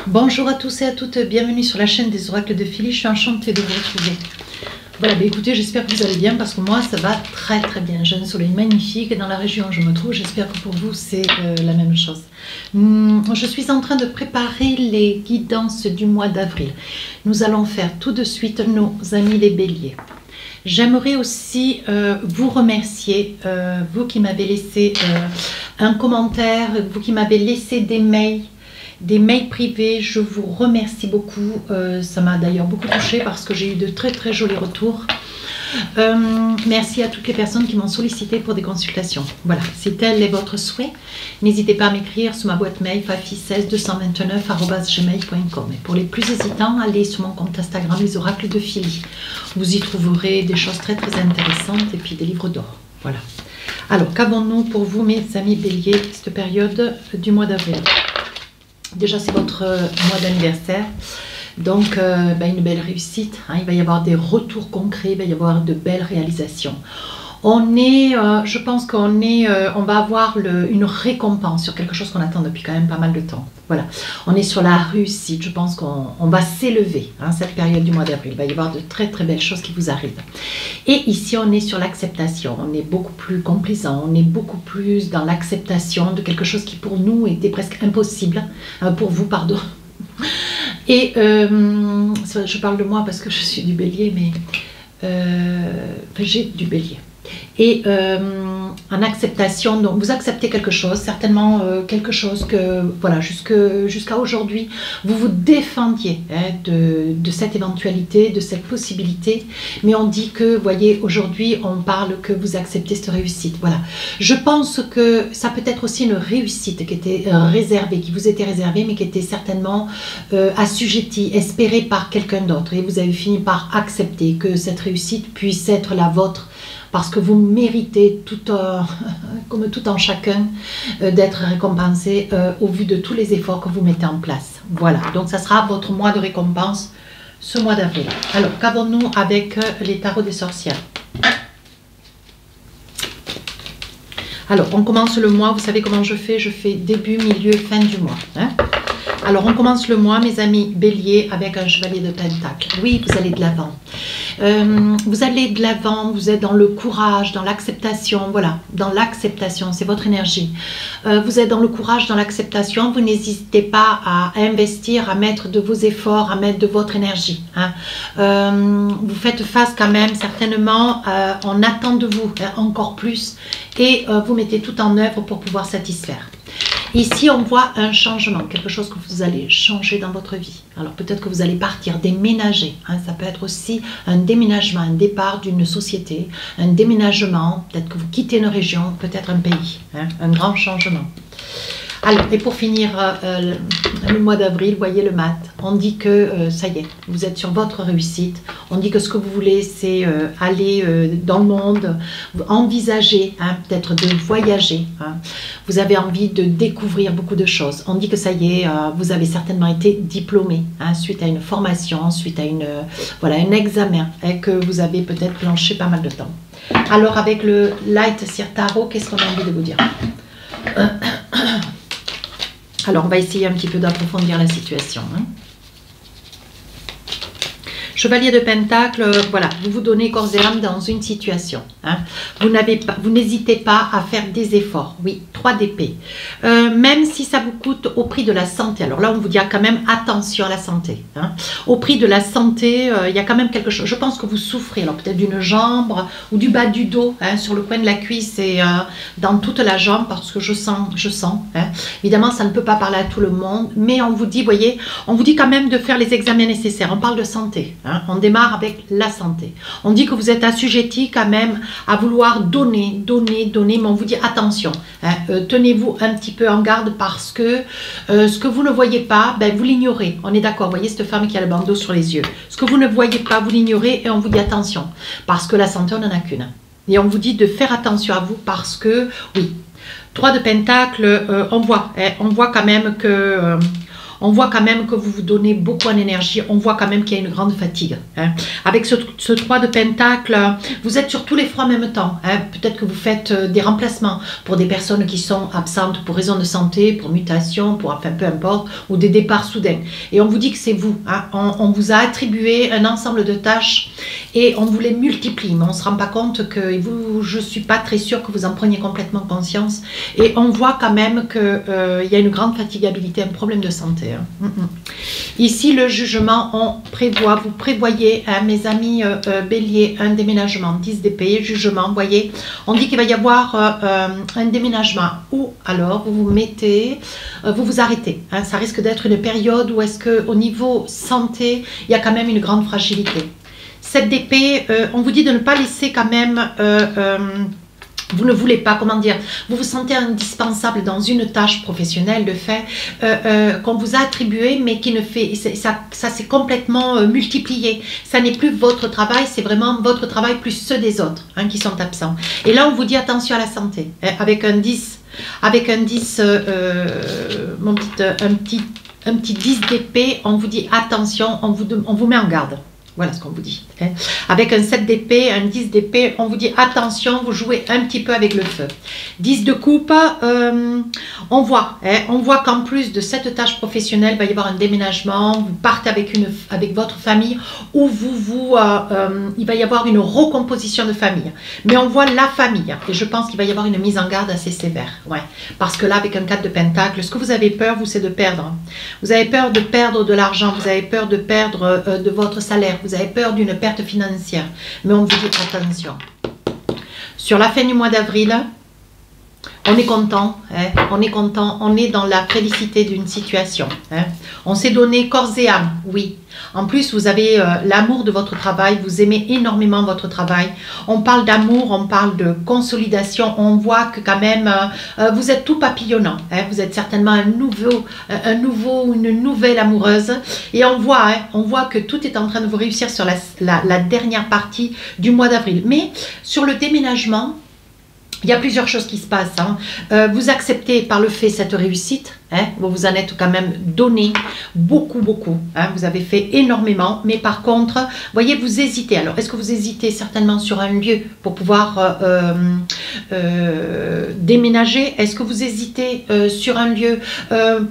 Bonjour à tous et à toutes, bienvenue sur la chaîne des oracles de Philly, je suis enchantée de vous retrouver. Voilà, écoutez, j'espère que vous allez bien parce que moi ça va très très bien. J'ai un soleil magnifique et dans la région où je me trouve, j'espère que pour vous c'est la même chose. Je suis en train de préparer les guidances du mois d'avril. Nous allons faire tout de suite nos amis les béliers. J'aimerais aussi vous remercier, vous qui m'avez laissé un commentaire, vous qui m'avez laissé des mails privés, je vous remercie beaucoup. Ça m'a d'ailleurs beaucoup touchée parce que j'ai eu de très très jolis retours. Merci à toutes les personnes qui m'ont sollicité pour des consultations. Voilà, si tel est votre souhait, n'hésitez pas à m'écrire sur ma boîte mail fafi16229@gmail.com. Et pour les plus hésitants, allez sur mon compte Instagram, les oracles de Philly. Vous y trouverez des choses très très intéressantes et puis des livres d'or. Voilà. Alors, qu'avons-nous pour vous, mes amis béliers, cette période du mois d'avril? Déjà, c'est votre mois d'anniversaire, donc une belle réussite, hein. Il va y avoir des retours concrets, il va y avoir de belles réalisations. On est, je pense on va avoir une récompense sur quelque chose qu'on attend depuis quand même pas mal de temps. Voilà, on est sur la réussite, je pense qu'on va s'élever, hein, cette période du mois d'avril. Il va y avoir de très très belles choses qui vous arrivent. Et ici, on est sur l'acceptation, on est beaucoup plus complaisant, on est beaucoup plus dans l'acceptation de quelque chose qui pour nous était presque impossible, pour vous, pardon. Et je parle de moi parce que je suis du bélier, mais j'ai du bélier. Et en acceptation, donc vous acceptez quelque chose, certainement quelque chose que, voilà, jusqu'à aujourd'hui, vous vous défendiez, hein, de cette éventualité, de cette possibilité, mais on dit que, vous voyez, aujourd'hui, on parle que vous acceptez cette réussite, voilà. Je pense que ça peut être aussi une réussite qui était réservée, qui vous était réservée, mais qui était certainement assujettie, espérée par quelqu'un d'autre, et vous avez fini par accepter que cette réussite puisse être la vôtre, parce que vous méritez, comme tout en chacun, d'être récompensé au vu de tous les efforts que vous mettez en place. Voilà, donc ça sera votre mois de récompense, ce mois d'avril. Alors, qu'avons-nous avec les tarots des sorcières? Alors, on commence le mois, vous savez comment je fais début, milieu, fin du mois, hein. Alors, on commence le mois, mes amis béliers, avec un chevalier de pentacle. Oui, vous allez de l'avant. Vous allez de l'avant, vous êtes dans le courage, dans l'acceptation, voilà, dans l'acceptation, c'est votre énergie. Vous êtes dans le courage, dans l'acceptation, vous n'hésitez pas à investir, à mettre de vos efforts, à mettre de votre énergie, hein. Vous faites face quand même, certainement, on attend de vous, hein, encore plus, et vous mettez tout en œuvre pour pouvoir satisfaire. Ici, on voit un changement, quelque chose que vous allez changer dans votre vie. Alors peut-être que vous allez partir, déménager, hein, ça peut être aussi un déménagement, un départ d'une société, un déménagement, peut-être que vous quittez une région, peut-être un pays, hein, un grand changement. Alors, et pour finir le mois d'avril, voyez le mat, on dit que ça y est, vous êtes sur votre réussite, on dit que ce que vous voulez c'est aller dans le monde, envisager, hein, peut-être de voyager, hein. Vous avez envie de découvrir beaucoup de choses, on dit que ça y est, vous avez certainement été diplômé, hein, suite à une formation, suite à voilà, un examen, hein, que vous avez peut-être planché pas mal de temps. Alors avec le Light Seer Tarot, qu'est-ce qu'on a envie de vous dire? Alors, on va essayer un petit peu d'approfondir la situation, hein. Chevalier de Pentacle, voilà, vous vous donnez corps et âme dans une situation, hein. Vous n'hésitez pas à faire des efforts, oui, 3 d'épée. Même si ça vous coûte au prix de la santé, alors là on vous dit quand même attention à la santé, hein. Au prix de la santé, il y a quand même quelque chose, je pense que vous souffrez, alors peut-être d'une jambe ou du bas du dos, hein, sur le coin de la cuisse et dans toute la jambe, parce que je sens, hein. Évidemment ça ne peut pas parler à tout le monde, mais on vous dit, voyez, on vous dit quand même de faire les examens nécessaires, on parle de santé, hein. On démarre avec la santé. On dit que vous êtes assujetti quand même à vouloir donner, mais on vous dit attention, hein, tenez-vous un petit peu en garde parce que ce que vous ne voyez pas, ben, vous l'ignorez. On est d'accord, vous voyez cette femme qui a le bandeau sur les yeux. Ce que vous ne voyez pas, vous l'ignorez et on vous dit attention parce que la santé, on n'en a qu'une. Et on vous dit de faire attention à vous parce que, oui, 3 de Pentacle, on voit quand même que... On voit quand même que vous vous donnez beaucoup en énergie. On voit quand même qu'il y a une grande fatigue. Hein. Avec ce 3 de Pentacle, vous êtes sur tous les fronts en même temps. Hein. Peut-être que vous faites des remplacements pour des personnes qui sont absentes pour raison de santé, pour mutation, pour enfin peu importe, ou des départs soudains. Et on vous dit que c'est vous. Hein. On vous a attribué un ensemble de tâches et on vous les multiplie. Mais on ne se rend pas compte que je ne suis pas très sûre que vous en preniez complètement conscience. Et on voit quand même qu'il y a une grande fatigabilité, un problème de santé. Hein. Ici, le jugement, vous prévoyez, hein, mes amis Bélier, un déménagement, 10 d'épée, jugement, vous voyez, on dit qu'il va y avoir un déménagement où alors vous vous arrêtez. Hein, ça risque d'être une période où est-ce qu'au niveau santé, il y a quand même une grande fragilité. 7 d'épée, on vous dit de ne pas laisser quand même... vous ne voulez pas, comment dire, vous vous sentez indispensable dans une tâche professionnelle de fait qu'on vous a attribuée, mais qui ne fait, ça s'est complètement multiplié. Ça n'est plus votre travail, c'est vraiment votre travail plus ceux des autres hein, qui sont absents. Et là, on vous dit attention à la santé, hein, avec un 10, un petit 10 d'épée, on vous dit attention, on vous met en garde. Voilà ce qu'on vous dit. Hein. Avec un 7 d'épée, un 10 d'épée, on vous dit attention, vous jouez un petit peu avec le feu. 10 de coupe, on voit qu'en plus de cette tâche professionnelle, il va y avoir un déménagement, vous partez avec votre famille ou il va y avoir une recomposition de famille. Mais on voit la famille et je pense qu'il va y avoir une mise en garde assez sévère. Ouais. Parce que là, avec un 4 de Pentacle, ce que vous avez peur, c'est de perdre. Vous avez peur de perdre de l'argent, vous avez peur de perdre de votre salaire. Vous avez peur d'une perte financière, mais on vous dit attention. Sur la fin du mois d'avril, on est content, hein, on est dans la félicité d'une situation. Hein. On s'est donné corps et âme, oui. En plus, vous avez l'amour de votre travail, vous aimez énormément votre travail. On parle d'amour, on parle de consolidation, on voit que quand même, vous êtes tout papillonnant. Hein. Vous êtes certainement une nouvelle amoureuse. Et on voit que tout est en train de vous réussir sur la dernière partie du mois d'avril. Mais sur le déménagement, il y a plusieurs choses qui se passent. Hein. Vous acceptez par le fait cette réussite. Hein, vous vous en êtes quand même donné beaucoup. Hein, vous avez fait énormément. Mais par contre, voyez, vous hésitez. Alors, est-ce que vous hésitez certainement sur un lieu pour pouvoir déménager? Est-ce que vous hésitez sur un lieu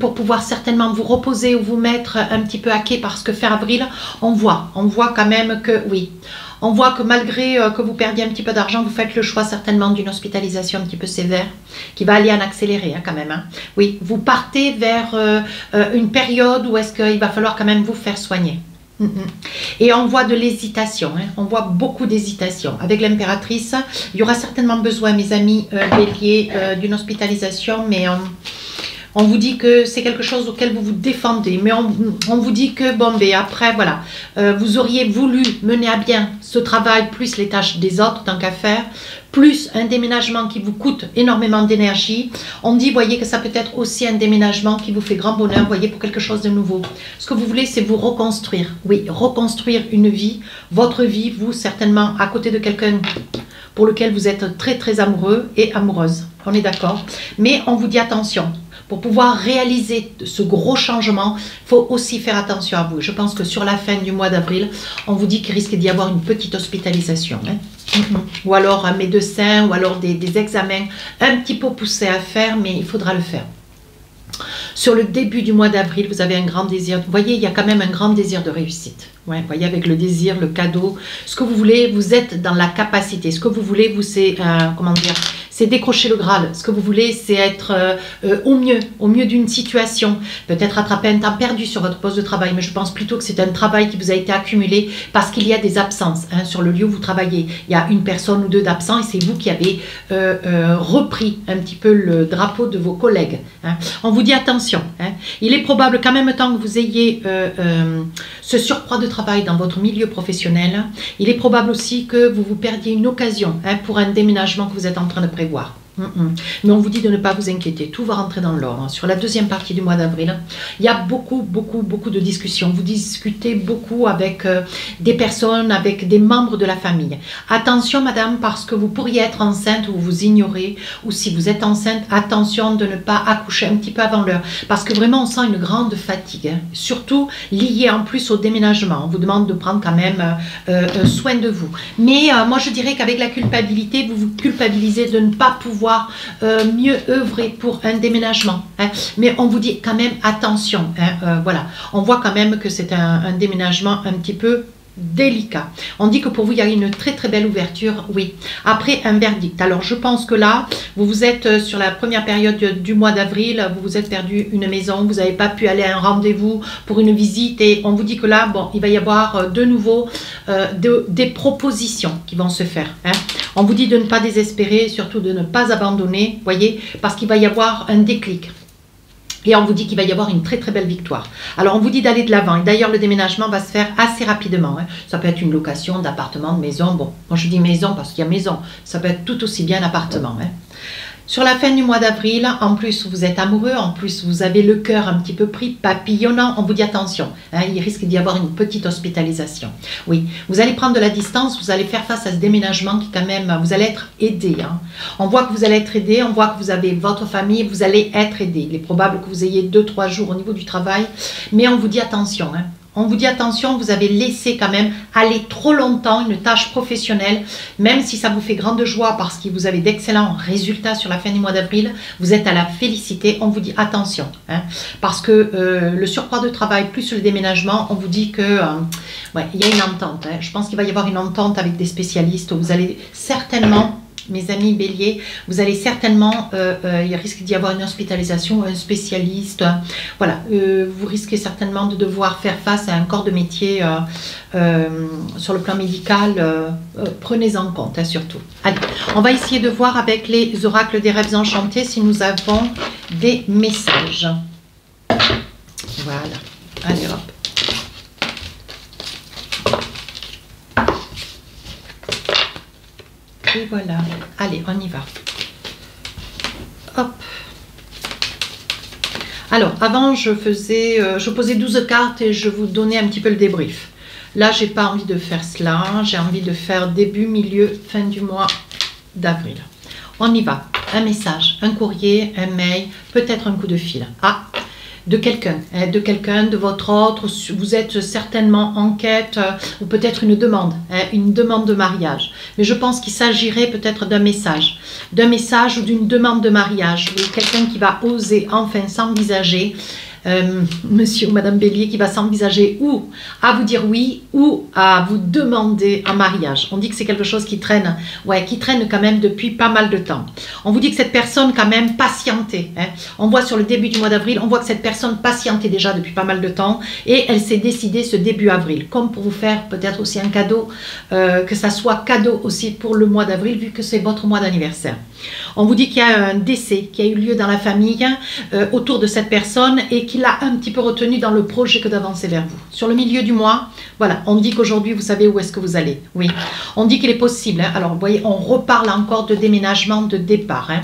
pour pouvoir certainement vous reposer ou vous mettre un petit peu à quai? Parce que fin avril, on voit quand même que oui. On voit que malgré que vous perdiez un petit peu d'argent, vous faites le choix certainement d'une hospitalisation un petit peu sévère qui va aller en accéléré hein, quand même. Hein. Oui, vous partez vers une période où est-ce qu'il va falloir quand même vous faire soigner. Et on voit de l'hésitation, hein. On voit beaucoup d'hésitation. Avec l'impératrice, il y aura certainement besoin, mes amis Bélier, d'une hospitalisation, mais... on vous dit que c'est quelque chose auquel vous vous défendez, mais on vous dit que, bon, ben après, voilà, vous auriez voulu mener à bien ce travail, plus les tâches des autres, tant qu'à faire, plus un déménagement qui vous coûte énormément d'énergie. On dit, voyez, que ça peut être aussi un déménagement qui vous fait grand bonheur, voyez, pour quelque chose de nouveau. Ce que vous voulez, c'est vous reconstruire. Oui, reconstruire une vie, votre vie, vous, certainement, à côté de quelqu'un pour lequel vous êtes très amoureux et amoureuse. On est d'accord? Mais on vous dit attention. Pour pouvoir réaliser ce gros changement, il faut aussi faire attention à vous. Je pense que sur la fin du mois d'avril, on vous dit qu'il risque d'y avoir une petite hospitalisation. Hein. Ou alors un médecin, ou alors des examens un petit peu poussés à faire, mais il faudra le faire. Sur le début du mois d'avril, vous avez un grand désir. Vous voyez, il y a quand même un grand désir de réussite. Ouais, vous voyez, avec le désir, le cadeau, ce que vous voulez, vous êtes dans la capacité. Ce que vous voulez, vous, c'est, comment dire, c'est décrocher le Graal. Ce que vous voulez, c'est être au mieux d'une situation. Peut-être attraper un temps perdu sur votre poste de travail, mais je pense plutôt que c'est un travail qui vous a été accumulé parce qu'il y a des absences. Hein, sur le lieu où vous travaillez, il y a une personne ou deux d'absents et c'est vous qui avez repris un petit peu le drapeau de vos collègues. Hein. On vous dit attention. Hein. Il est probable qu'en même temps que vous ayez ce surcroît de travail dans votre milieu professionnel, il est probable aussi que vous vous perdiez une occasion hein, pour un déménagement que vous êtes en train de prévoir. Mais on vous dit de ne pas vous inquiéter, tout va rentrer dans l'ordre. Sur la deuxième partie du mois d'avril, il y a beaucoup de discussions. Vous discutez beaucoup avec des personnes, avec des membres de la famille. Attention madame, parce que vous pourriez être enceinte ou vous ignorez, ou si vous êtes enceinte, attention de ne pas accoucher un petit peu avant l'heure. Parce que vraiment on sent une grande fatigue, hein. Surtout liée en plus au déménagement. On vous demande de prendre quand même soin de vous. Mais moi je dirais qu'avec la culpabilité, vous vous culpabilisez de ne pas pouvoir mieux œuvrer pour un déménagement, hein. Mais on vous dit quand même attention, hein, voilà, on voit quand même que c'est un déménagement un petit peu délicat. On dit que pour vous il y a une très belle ouverture, oui, après un verdict. Alors je pense que là vous êtes sur la première période du mois d'avril, vous vous êtes perdu une maison, vous n'avez pas pu aller à un rendez-vous pour une visite et on vous dit que là bon il va y avoir de nouveau des propositions qui vont se faire, hein. On vous dit de ne pas désespérer, surtout de ne pas abandonner, voyez, parce qu'il va y avoir un déclic. Et on vous dit qu'il va y avoir une très belle victoire. Alors on vous dit d'aller de l'avant. Et d'ailleurs le déménagement va se faire assez rapidement, hein. Ça peut être une location d'appartement, de maison. Bon, moi je dis maison parce qu'il y a maison. Ça peut être tout aussi bien appartement, hein. Sur la fin du mois d'avril, en plus vous êtes amoureux, en plus vous avez le cœur un petit peu pris, papillonnant, on vous dit attention, hein, il risque d'y avoir une petite hospitalisation. Oui, vous allez prendre de la distance, vous allez faire face à ce déménagement qui quand même, vous allez être aidé, hein. On voit que vous allez être aidé, on voit que vous avez votre famille, vous allez être aidé. Il est probable que vous ayez 2-3 jours au niveau du travail, mais on vous dit attention, hein. On vous dit attention, vous avez laissé quand même aller trop longtemps une tâche professionnelle, même si ça vous fait grande joie parce que vous avez d'excellents résultats sur la fin du mois d'avril, vous êtes à la félicité, on vous dit attention, hein, parce que le surcroît de travail plus le déménagement, on vous dit que ouais, il y a une entente, hein. Je pense qu'il va y avoir une entente avec des spécialistes, vous allez certainement... Mes amis béliers, vous allez certainement, il risque d'y avoir une hospitalisation, un spécialiste, voilà, vous risquez certainement de devoir faire face à un corps de métier sur le plan médical, prenez-en compte, hein, surtout. Allez, on va essayer de voir avec les oracles des rêves enchantés si nous avons des messages. Voilà, allez hop. Et voilà, allez, on y va. Hop. Alors, avant, je posais 12 cartes et je vous donnais un petit peu le débrief. Là, j'ai pas envie de faire cela. J'ai envie de faire début, milieu, fin du mois d'avril. On y va. Un message, un courrier, un mail, peut-être un coup de fil. Ah, de quelqu'un, de votre autre, vous êtes certainement en quête, ou peut-être une demande de mariage. Mais je pense qu'il s'agirait peut-être d'un message ou d'une demande de mariage, ou quelqu'un qui va oser enfin s'envisager, monsieur ou madame Bélier, qui va s'envisager ou à vous dire oui ou à vous demander un mariage. On dit que c'est quelque chose qui traîne, ouais, qui traîne quand même depuis pas mal de temps. On vous dit que cette personne quand même patientait, hein. On voit sur le début du mois d'avril, on voit que cette personne patientait déjà depuis pas mal de temps et elle s'est décidée ce début avril, comme pour vous faire peut-être aussi un cadeau, que ça soit cadeau aussi pour le mois d'avril vu que c'est votre mois d'anniversaire. On vous dit qu'il y a un décès qui a eu lieu dans la famille autour de cette personne et qu'il a un petit peu retenu dans le projet que d'avancer vers vous. Sur le milieu du mois, voilà, on dit qu'aujourd'hui vous savez où est-ce que vous allez. Oui, on dit qu'il est possible, hein. Alors vous voyez, on reparle encore de déménagement, de départ, hein.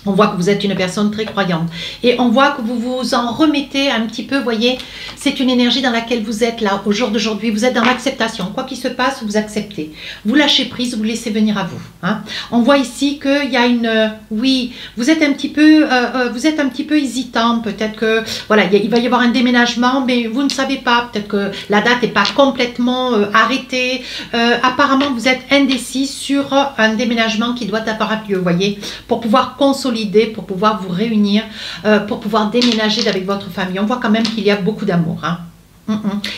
On voit que vous êtes une personne très croyante. Et on voit que vous vous en remettez un petit peu, vous voyez, c'est une énergie dans laquelle vous êtes là, au jour d'aujourd'hui. Vous êtes dans l'acceptation. Quoi qu'il se passe, vous acceptez. Vous lâchez prise, vous laissez venir à vous, hein. On voit ici qu'il y a une... oui, vous êtes un petit peu hésitant. Peut-être que, voilà, il va y avoir un déménagement, mais vous ne savez pas. Peut-être que la date n'est pas complètement arrêtée. Apparemment, vous êtes indécis sur un déménagement qui doit avoir lieu, vous voyez, pour pouvoir consolider, pour pouvoir vous réunir, pour pouvoir déménager avec votre famille. On voit quand même qu'il y a beaucoup d'amour, hein.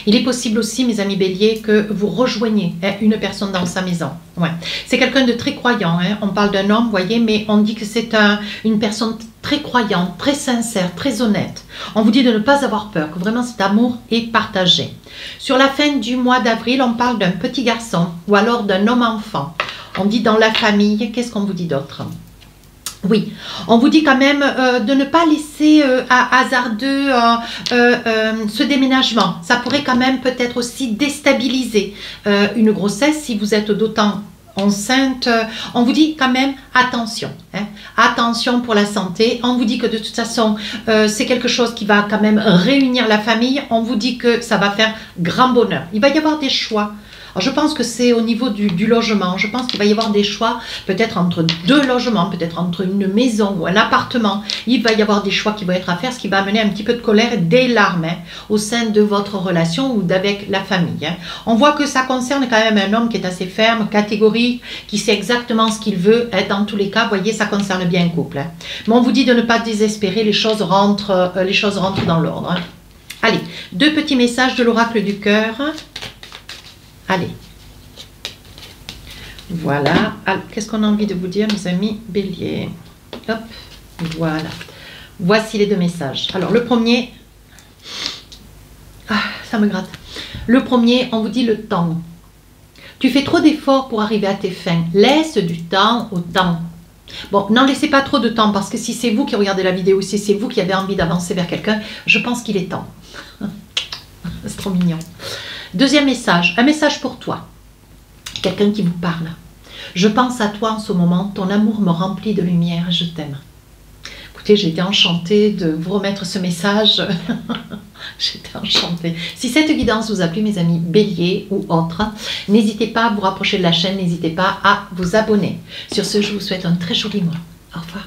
Il est possible aussi, mes amis béliers, que vous rejoigniez, hein, une personne dans sa maison. Ouais. C'est quelqu'un de très croyant, hein. On parle d'un homme, vous voyez, mais on dit que c'est une personne très croyante, très sincère, très honnête. On vous dit de ne pas avoir peur, que vraiment cet amour est partagé. Sur la fin du mois d'avril, on parle d'un petit garçon ou alors d'un homme-enfant. On dit dans la famille, qu'est-ce qu'on vous dit d'autre ? Oui, on vous dit quand même de ne pas laisser à hasardeux ce déménagement. Ça pourrait quand même peut-être aussi déstabiliser une grossesse si vous êtes d'autant enceinte, on vous dit quand même attention, hein, attention pour la santé. On vous dit que de toute façon, c'est quelque chose qui va quand même réunir la famille. On vous dit que ça va faire grand bonheur. Il va y avoir des choix. Alors, je pense que c'est au niveau du logement. Je pense qu'il va y avoir des choix, peut-être entre 2 logements, peut-être entre une maison ou un appartement. Il va y avoir des choix qui vont être à faire, ce qui va amener un petit peu de colère et des larmes, hein, au sein de votre relation ou d'avec la famille, hein. On voit que ça concerne quand même un homme qui est assez ferme, catégorique, qui sait exactement ce qu'il veut. Hein. Dans tous les cas, vous voyez, ça concerne bien un couple, hein. Mais on vous dit de ne pas désespérer, les choses rentrent dans l'ordre, hein. Allez, 2 petits messages de l'oracle du cœur. Allez, voilà. Qu'est-ce qu'on a envie de vous dire, mes amis Bélier? Hop, voilà. Voici les 2 messages. Alors, le premier, ça me gratte. Le premier, on vous dit le temps. Tu fais trop d'efforts pour arriver à tes fins. Laisse du temps au temps. Bon, n'en laissez pas trop de temps, parce que si c'est vous qui regardez la vidéo, si c'est vous qui avez envie d'avancer vers quelqu'un, je pense qu'il est temps. C'est trop mignon. Deuxième message, un message pour toi. Quelqu'un qui vous parle. Je pense à toi en ce moment, ton amour me remplit de lumière, je t'aime. Écoutez, j'ai été enchantée de vous remettre ce message. J'étais enchantée. Si cette guidance vous a plu, mes amis Bélier ou autres, n'hésitez pas à vous rapprocher de la chaîne, n'hésitez pas à vous abonner. Sur ce, je vous souhaite un très joli mois. Au revoir.